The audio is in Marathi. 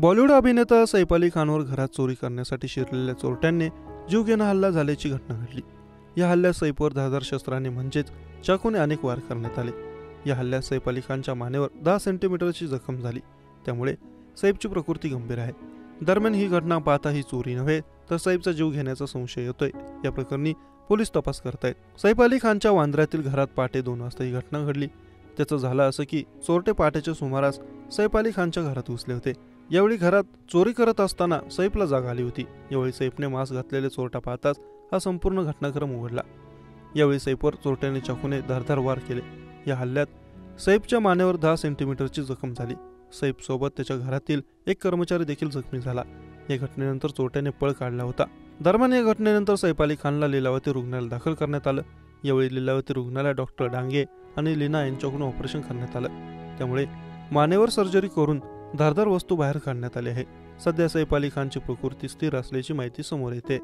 बॉलिवूड अभिनेता सैफ अली खानवर घरात चोरी करण्यासाठी शिरलेल्या चोरट्यांनी जीवघेणा हल्ला झाल्याची घटना घडली। या हल्ल्यात सैफवर धारदार शस्त्राने म्हणजेच चाकूने अनेक वार करण्यात आले। या हल्ल्यात सैफ अली खानच्या मानेवर 10 सेंटीमीटरची जखम झाली, त्यामुळे सैफची प्रकृती गंभीर आहे। दरम्यान ही घटना पाहता ही चोरी नव्हे तर सैफचा जीव घेण्याचा संशय येतोय। या प्रकरणी पोलीस तपास करतायत। सैफ अली खानच्या वांद्र्यातील घरात पहाटे 2 वाजता ही घटना घडली। त्याचं झालं असं की चोरटे पहाटेच्या सुमारास सैफ अली खानच्या घरात घुसले होते। यावेळी घरात चोरी करत असताना सैफला जाग आली होती। यावेळी सैफने मास्क घातलेले चोरटा पाहताच हा संपूर्ण घटनाक्रम उघडला। यावेळी सैफवर चोरट्याने चाकूने धारदार वार केले। या हल्ल्यात सैफच्या मानेवर 10 सेंटीमीटरची जखम झाली। सैफ सोबत त्याच्या घरातील एक कर्मचारी देखील जखमी झाला। या घटनेनंतर चोरट्याने पळ काढला होता। दरम्यान या घटनेनंतर सैफ अली खानला लीलावती रुग्णालयात दाखल करण्यात आलं। यावेळी लीलावती रुग्णालयात डॉक्टर डांगे आणि लीना यांच्याकडून ऑपरेशन करण्यात आलं, त्यामुळे मानेवर सर्जरी करून धारदार वस्तू बाहेर काढण्यात आली आहे। सध्या सैफ अली खानची प्रकृती स्थिर असल्याची माहिती समोर येते।